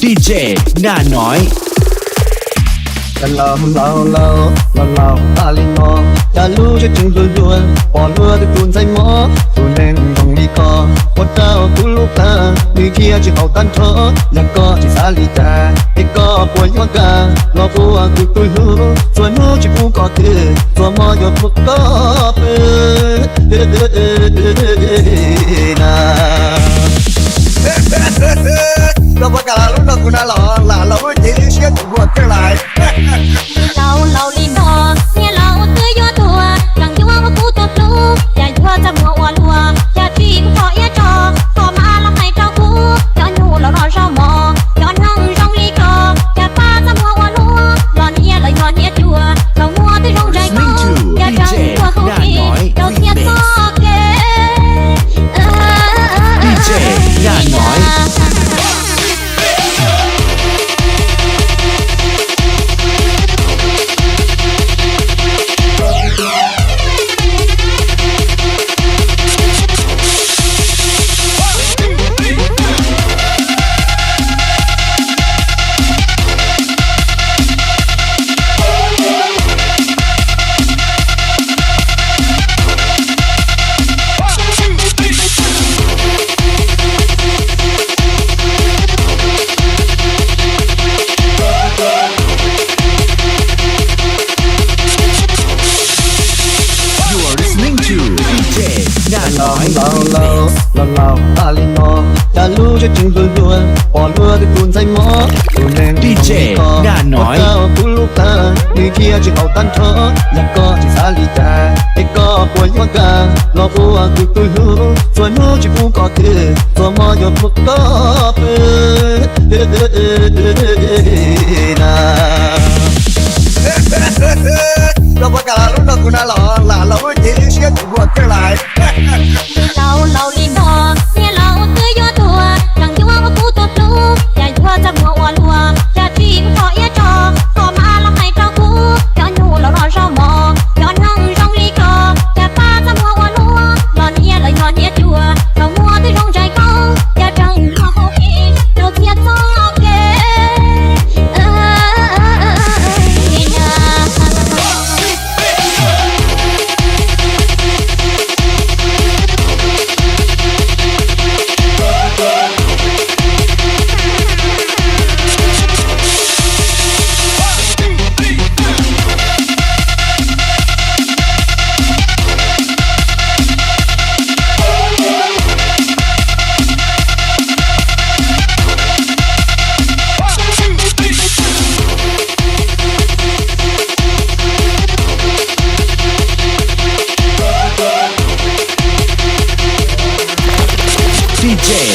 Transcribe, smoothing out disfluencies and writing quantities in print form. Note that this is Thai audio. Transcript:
ดีเจหน้าน้อยเราอาลินออย่ารู้จะจึงล้วนปอนเมื่อที่คุณใจหมอตูเล่นต้องมีกอพดเจ้าตุลูกตามีเคียจะเอาตันทอแล้วก็ที่สาลิกาไอ้ก็ป่วยยังกาเราผัวคือตุยหูส่วนหูจะผู้ก็คือตัวมอยดพวกก็เปิดนะเราประกาศลุ้นเราคุณน่าหล่อหล่าเราไม่จีเชื่อถึงหัวเท่าไรเราลีนอเนี่ยเราตื้อย่อตัวรังยั่วว่ากูตัวปลูอย่ายั่วจะมัวอ้วนหัวอย่าจีกูขอเอี้ยจอขอมาแล้วให้เจ้ากูย้อนอยู่แล้วรอเช้าหมอย้อนน้องจงลีกออย่าป้าจะมัวอ้วนหัวย้อนเอี้ยเลยย้อนเอี้ยจัวเรามัวที่รงใจกูอย่าจังตัวเขาดีเราเทียบซอกเกดีเจหน้าน้อย เราอาลินออย่ารู้จะจึงล้วนปอนเมื่อที่คุณใจหมอตูเล่นดีเจหน้าน้อย เจ้าตุลูกตามีเคียจะเอาตันทอแล้วก็ที่สาลิกาไอ้ก็ป่วยยังกาเราผัวคือตุยหูส่วนหูจะผู้ก็คือตัวมอยดพวกก็เปิดนะเราประกาศลุ้นเราคุณน่าหล่อหล่าเราไม่จีเชื่อถึงหัวเท่าไรเราลีนอเนี่ยเราตื้อย่อตัวรังยั่วว่ากูตัวปลูอย่ายั่วจะมัวอ้วนหัวอย่าจีกูขอเอี้ยจอขอมาแล้วให้เจ้ากูย้อนอยู่แล้วรอเช้าหมอย้อนน้องจงลีกออย่าป้าจะมัวอ้วนหัวย้อนเอี้ยเลยย้อนเอี้ยจัวเรามัวที่รงใจเขาอย่าจังตัวเขาดีเราเทียบซอกเกดีเจ